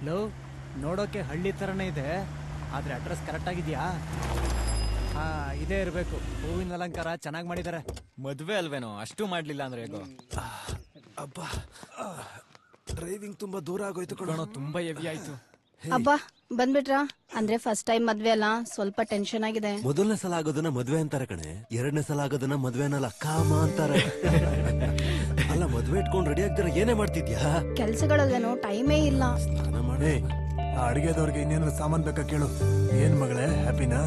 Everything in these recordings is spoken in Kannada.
ಲೋ, ನೋಡೋಕೆ ಹಳ್ಳಿ ಥರನೇ ಇದೆ, ಆದರೆ ಅಡ್ರೆಸ್ ಕರೆಕ್ಟ್ ಆಗಿದೆಯಾ? ಹಾ, ಇದೇ ಇರಬೇಕು. ಹೂವಿನ ಅಲಂಕಾರ ಚೆನ್ನಾಗಿ ಮಾಡಿದ್ದಾರೆ. ಮದ್ವೆ ಅಲ್ವೇನೋ, ಅಷ್ಟು ಮಾಡ್ಲಿಲ್ಲ ಅಂದ್ರೆ ಹೇಗೋ. ಅಬ್ಬಾ, ಡ್ರೈವಿಂಗ್ ತುಂಬಾ ದೂರ ಆಗೋಯ್ತು ಕಣೋ, ತುಂಬಾ ಹೆವಿ ಆಯ್ತು. ಅಬ್ಬಾ ಬಂದ್ಬಿಟ್ರಾ? ಅಂದ್ರೆ ಫಸ್ಟ್ ಟೈಮ್ ಮದ್ವೆ ಅಲ್ಲ, ಸ್ವಲ್ಪ ಟೆನ್ಷನ್ ಆಗಿದೆ. ಮೊದಲನೇ ಸಲ ಆಗೋದನ್ನ ಮದ್ವೆ ಅಂತಾರೆ ಕಣೆ, ಎರಡನೇ ಸಲ ಆಗೋದನ್ನ ಮದ್ವೆ ಅನ್ನಲ್ಲ, ಕಾಮ ಅಂತಾರೆ. ಅಲ್ಲ, ಮದ್ವೆ ಇಟ್ಕೊಂಡು ರೆಡಿ ಆಗ್ದಿರ ಏನೇ ಮಾಡ್ತಿದ್ಯಾ? ಕೆಲ್ಸಗಳಲ್ಲೇನೋ ಟೈಮೇ ಇಲ್ಲ. ಸ್ನಾನ ಮಾಡಿ ಅಡಿಗೆದವ್ರಿಗೆ ಇನ್ನೇನಾದ್ರು ಸಾಮಾನ್ ಬೇಕಾ ಕೇಳು. ಏನ್ ಮಗಳೇ, ಹ್ಯಾಪಿನಾ?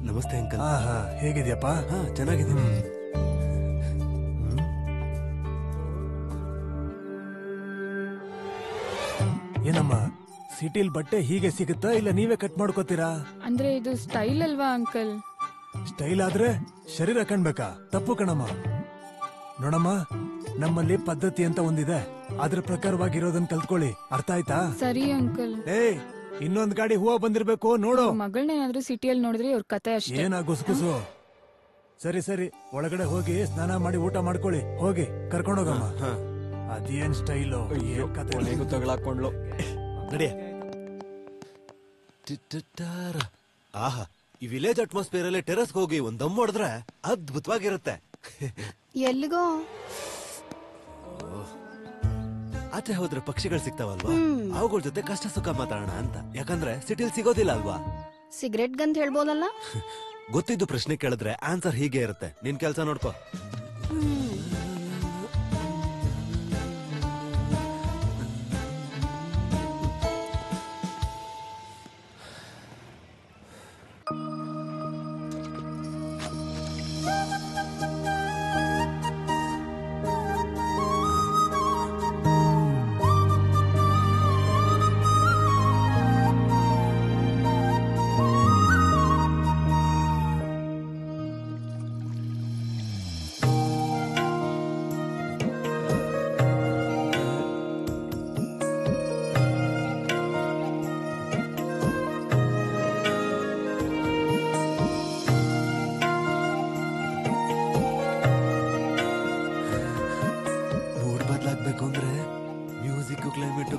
ನಮಸ್ತೆ ಅಂಕಲ್. ಹಾ, ಹೇಗಿದ್ಯಪ್ಪ? ಹಾ, ಚೆನ್ನಾಗಿದ್ದೀನಿ. ಏನಮ್ಮ, ಸಿಟಿಲ್ ಬಟ್ಟೆ ಹೀಗೆ ಸಿಗುತ್ತಾ ಇಲ್ಲ ನೀವೇ ಕಟ್ ಮಾಡ್ಕೋತೀರಾ? ಅಂದ್ರೆ ಇದು ಸ್ಟೈಲ್ ಅಲ್ವಾ ಅಂಕಲ್? ಸ್ಟೈಲ್ ಆದ್ರೆ ಶರೀರ ಕಾಣ್ಬೇಕಾ? ತಪ್ಪು ಕಣಮ್ಮ. ನೋಡಮ್ಮ, ನಮ್ಮಲ್ಲಿ ಪದ್ಧತಿ ಅಂತ ಒಂದಿದೆ, ಅದ್ರ ಪ್ರಕಾರವಾಗಿರೋದನ್ನ ಕಲ್ತ್ಕೊಳ್ಳಿ. ಅರ್ಥ ಆಯ್ತಾ? ಸರಿ ಅಂಕಲ್. ಇನ್ನೊಂದ್ ಗಾಡಿ ಹೂವ ಬಂದಿರ್ಬೇಕು ನೋಡು. ಮಗಳನ್ನೇನಾದ್ರೂ ಸಿಟಿಯಲ್ಲಿ ನೋಡಿದ್ರೆ ಅವ್ರ ಕತೆ ಅಷ್ಟೇ. ಏನ ಗುಸುಗುಸು? ಸರಿ ಸರಿ, ಒಳಗಡೆ ಹೋಗಿ ಸ್ನಾನ ಮಾಡಿ ಊಟ ಮಾಡ್ಕೊಳ್ಳಿ. ಹೋಗಿ ಕರ್ಕೊಂಡೋಗಮ್ಮ. ಅದೇನ್ ಸ್ಟೈಲು, ಏನ್ ಕತೆ? ತಗೊಳಾಕೊಂಡ್ಲು ನಡಿಯ. ಆಹಾ, ಈ ವಿಲೇಜ್ ಅಟ್ಮಾಸ್ಫಿಯರ್ ಅಲ್ಲಿ ಟೆರಸ್ ಹೋಗಿ ಒಂದ್ ದಮ್ ಹೊಡೆದ್ರೆ ಅದ್ಭುತವಾಗಿರುತ್ತೆ. ಎಲ್ಲಿಗೋ ಆಚೆ ಹೋದ್ರೆ ಪಕ್ಷಿಗಳು ಸಿಗ್ತಾವಲ್ವಾ, ಅವುಗಳ ಜೊತೆ ಕಷ್ಟ ಸುಖ ಮಾತಾಡೋಣ ಅಂತ. ಯಾಕಂದ್ರೆ ಸಿಟಿಲ್ ಸಿಗೋದಿಲ್ಲ ಅಲ್ವಾ. ಸಿಗರೇಟ್ ಗಂತ ಹೇಳ್ಬೋದಲ್ಲ. ಗೊತ್ತಿದ್ದು ಪ್ರಶ್ನೆ ಕೇಳಿದ್ರೆ ಆನ್ಸರ್ ಹೀಗೆ ಇರುತ್ತೆ. ನಿನ್ ಕೆಲ್ಸ ನೋಡ್ಕೋ.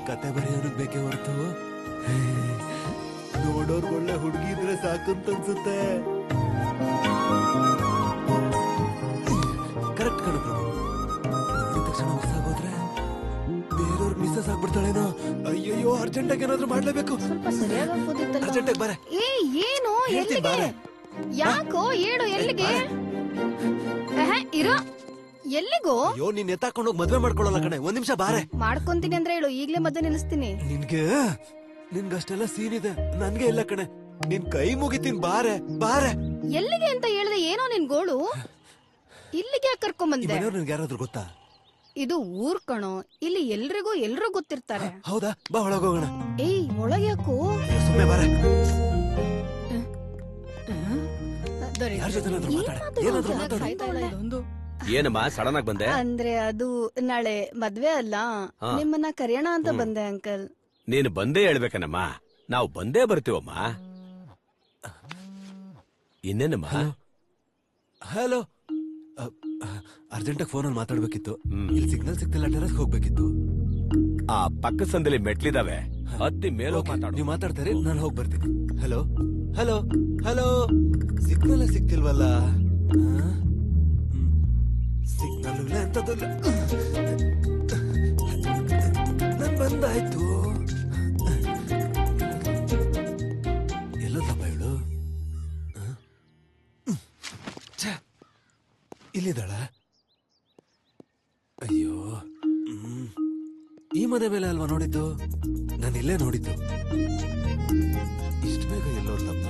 ಕತೆ ಬರೆಯೋನಕ್ ಬೇಕೇ ಹೊರತು ನೋಡೋರ್ ಒಳ್ಳೆ ಹುಡುಗಿ ಇದ್ರೆ ಸಾಕಂತ ಅನ್ಸುತ್ತೆ. ಕರೆಕ್ಟ್ ಕಣ ಪ್ರಭು. ನೋಡಿದ ತಕ್ಷಣ ಮಿಸ್ ಆಗೋದ್ರೆ ಬೇರೆಯವ್ರ ಮಿಸ್ಸಸ್ ಆಗ್ಬಿಡ್ತಾಳೇನೋ. ಅಯ್ಯಯ್ಯೋ, ಅರ್ಜೆಂಟ್ ಆಗಿ ಏನಾದ್ರೂ ಮಾಡ್ಲೇಬೇಕು. ಅರ್ಜೆಂಟ್ ಆಗಿ ಬಾರೆ. ಏನು ಎಲ್ಲಿಗೆ? ಯಾಕೋ ಹೇಳು, ಎಲ್ಲಿಗೆ? ಇರೋ, ಎಲ್ಲಿಗೋ? ಅಯ್ಯೋ, ನೀನ್ ಎತ್ತಾಕೊಂಡೋಗಿ ಮದ್ವೆ ಮಾಡ್ಕೊಳ್ಳಲ್ಲ ಕಣೆ. ಒಂದ್ ನಿಮಿಷ ಬಾರೆ. ಮಾಡ್ಕೊಂತೀನಿ ಅಂದ್ರೆ ಹೇಳು, ಈಗ್ಲೇ ಮದ್ವೆ ನಿಲ್ಲಿಸ್ತೀನಿ. ನಿನ್ಗಷ್ಟೆಲ್ಲ ಸೀನ್ ಇದೆ, ನನ್ಗೆ ಇಲ್ಲ ಕಣೆ. ನಿನ್ ಕೈ ಮುಗಿತೀನಿ, ಬಾರೆ ಬಾರೆ. ಎಲ್ಲಿಗೆ ಅಂತ ಹೇಳಿದೆ? ಏನೋ ನಿನ್ ಗೋಳು? ಇಲ್ಲಿಗೆ ಯಾಕೆ ಕರ್ಕೊಂಬಂದೆ? ನಿನ್ಗೆ ಯಾರಾದ್ರೂ ಗೊತ್ತಾ? ಇದು ಊರ್ ಕಣೋ, ಇಲ್ಲಿ ಎಲ್ರೂ ಗೊತ್ತಿರ್ತಾರೆ. ಹೌದಾ? ಬಾ ಒಳಗೋಗೋಣ. ಏಯ್, ಒಳಗೆ ಯಾಕೋ? ಸುಮ್ಮನೆ ಬಾರೆ. ಏನಮ್ಮ ಸಡನ್ ಆಗಿ ಬಂದೆ? ಅಂದ್ರೆ ಅದು ನಾಳೆ ಮದ್ವೆ ಅಲ್ಲ, ನಿಮ್ಮನ್ನ ಕರೆಯೋಣ ಅಂತ ಬಂದೆ ಅಂಕಲ್. ನೀನು ಬಂದೇ ಹೇಳ್ಬೇಕನಮ್ಮ, ನಾವು ಬಂದೇ ಬರ್ತೀವಮ್ಮ. ಇನ್ನೇನಮ್ಮ? ಹಲೋ, ಅರ್ಜೆಂಟಾಗಿ ಫೋನಲ್ಲಿ ಮಾತಾಡ್ಬೇಕಿತ್ತು. ಇಲ್ಲಿ ಸಿಗ್ನಲ್ ಸಿಗ್ತಿಲ್ಲ, ಟೆರಸ್ ಹೋಗ್ಬೇಕಿತ್ತು. ಆ ಪಕ್ಕ ಸಂದಲ್ಲಿ ಮೆಟ್ಲಿದಾವೆ, ಹತ್ತಿ ಮೇಲೆ ಮಾತಾಡು. ನೀವು ಮಾತಾಡ್ತಾರೆ, ನಾನು ಹೋಗಿ ಬರ್ತೀನಿ. ಹಲೋ ಹಲೋ ಹಲೋ, ಸಿಗ್ನಲ್ ಸಿಗ್ತಿಲ್ವಲ್ಲ? ಸಿಗ್ನಲ್ ಇಲ್ಲ ಎಂತದಿಲ್ಲ. ನನ್ ಬಂದಾಯ್ತು. ಎಲ್ಲೋದಪ್ಪ ಇವಳು? ಇಲ್ಲಿದ್ದಾಳ? ಅಯ್ಯೋ, ಈ ಮನೆ ಮೇಲೆ ಅಲ್ವಾ ನೋಡಿದ್ದು? ನಾನು ಇಲ್ಲೇ ನೋಡಿದ್ದು. ಇಷ್ಟು ಬೇಗ ಎಲ್ಲೋದ್ಲಪ್ಪ?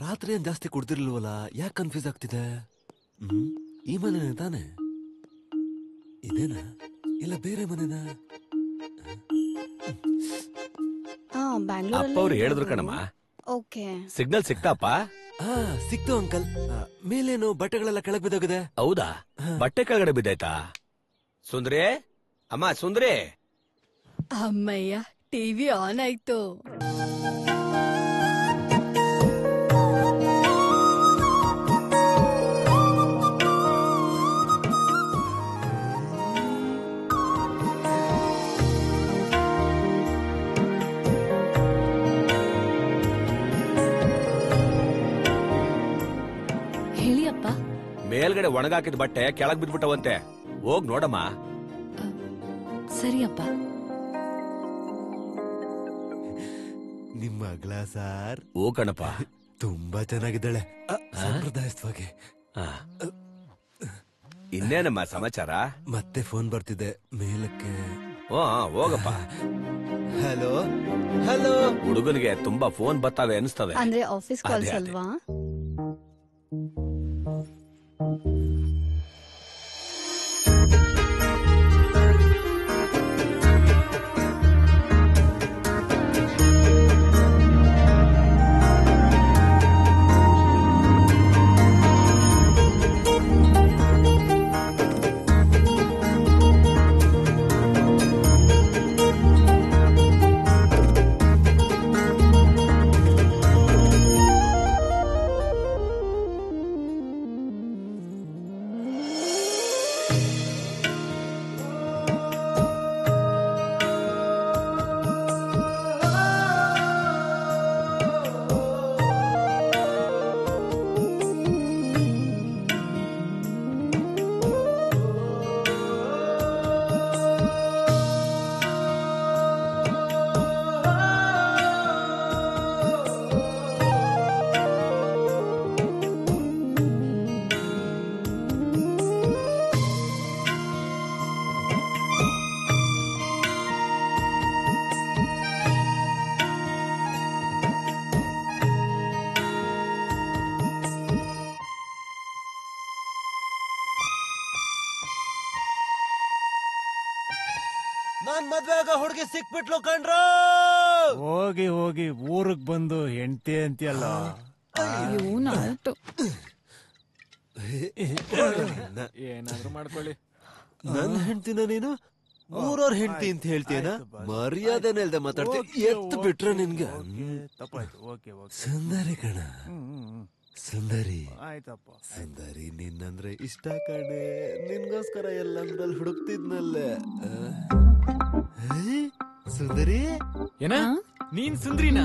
ರಾತ್ರಿ ಏನ್ ಜಾಸ್ತಿ ಕುಡ್ದಿರ್ಲಿಲ್ವಲ್ಲ, ಯಾಕೆ ಕನ್ಫ್ಯೂಸ್ ಆಗ್ತಿದೆ? ಈ ಮನೆನೇ ತಾನೆ? ಇದೇನಾ ಇಲ್ಲ ಬೇರೆ ಮನೆನಾ? ಅಪ್ಪ ಅವ್ರು ಹೇಳಿದ್ರು ಕಣಮ್ಮ. ಸಿಗ್ನಲ್ ಸಿಕ್ತಾಪ? ಸಿಕ್ತು ಅಂಕಲ್. ಮೇಲೇನು ಬಟ್ಟೆಗಳೆಲ್ಲ ಕೆಳಗ್ ಬಿದ್ದೋಗಿದೆ. ಹೌದಾ? ಬಟ್ಟೆ ಕೆಳಗಡೆ ಬಿದ್ದಾಯ್ತಾ? ಸುಂದ್ರಿ, ಅಮ್ಮ ಸುಂದ್ರಿ. ಅಮ್ಮಯ್ಯ, ಟಿವಿ ಆನ್ ಆಯ್ತು. ಮೇಲ್ಗಡೆ ಒಣಗಾಕಿದ ಬಟ್ಟೆ ಕೆಳಗ್ ಬಿದ್ಬಿಟ್ಟವಂತೆ. ಹೋಗ್ ನೋಡಮ್ಮ. ಸರಿಯಪ್ಪ. ನಿಮ್ಮ ಮಗಳ ಸಾರ್ ಓ ಕಣಪ್ಪ, ತುಂಬಾ ಚೆನ್ನಾಗಿದ್ದಾಳೆ ಸಂಪ್ರದಾಯಸ್ಥವಾಗಿ. ಇನ್ನೇನಮ್ಮ ಸಮಾಚಾರ? ಮತ್ತೆ ಫೋನ್ ಬರ್ತಿದೆ ಮೇಲಕ್ಕೆ. ಹೋಗಪ್ಪ. Hello hello. ಹುಡುಗನಿಗೆ ತುಂಬಾ ಫೋನ್ ಬರ್ತಾವೆ ಅನಿಸ್ತವೆ. ಅಂದ್ರೆ ಆಫೀಸ್ ಕಾಲ್ಸ್ ಅದೇ. ಅಲ್ವಾ? ನಾನ್ ಮದ್ವೆ ಆಗ ಹುಡುಗಿ ಸಿಕ್ಬಿಟ್ಲು ಕಣ್ರೋ. ಹೋಗಿ ಹೋಗಿ ಊರಿಗೆ ಬಂದು ಹೆಂಡತಿ ಅಂತೀಯಲ್ಲ. ಇವನಾಯ್ತು. ಏನಾದ್ರೂ ಮಾಡ್ಕೊಳ್ಳಿ. ನನ್ ಹೆಂಡ್ತಿನ ನೀನು ಊರವ್ರ ಹೆಂಡ್ತಿ ಅಂತ ಹೇಳ್ತೀಯನ? ಮರ್ಯಾದೆನೇ ಇಲ್ದೆ ಮಾತಾಡ್ತೀಯ. ಎತ್ತು ಬಿಟ್ರ ನಿನ್ಗೆ. ತಪ್ಪಾಯ್ತು. Okay okay. ಸುಂದರಿ ಕಣ, ಸುಂದರಿ. ಆಯ್ತಪ್ಪ. ಸುಂದರಿ ನಿನ್ನಂದ್ರೆ ಇಷ್ಟ ಕಣೆ. ನಿನ್ಗೋಸ್ಕರ ಎಲ್ಲಂದ್ರಲ್ಲಿ ಹುಡುಕ್ತಿದ್ನಲ್ಲೇ. ಸುಂದರಿ ಏನ ನೀನ್ ಸುಂದ್ರಿನಾ?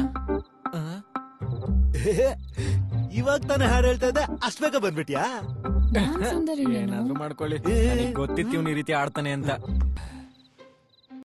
ಇವಾಗ ತಾನೇ ಹಾಡು ಹೇಳ್ತಾ ಇದ್ದೆ, ಅಷ್ಟ್ ಬೇಗ ಬಂದ್ಬಿಟ್ಯಾ? ನಾನ್ ಸುಂದರಿ ನೀನು. ಏನಾದ್ರೂ ಮಾಡ್ಕೊಳ್ಳಿ. ನನಗ್ ಗೊತ್ತಿತ್ತು ಇವ್ನ ಈ ರೀತಿ ಆಡ್ತಾನೆ ಅಂತ.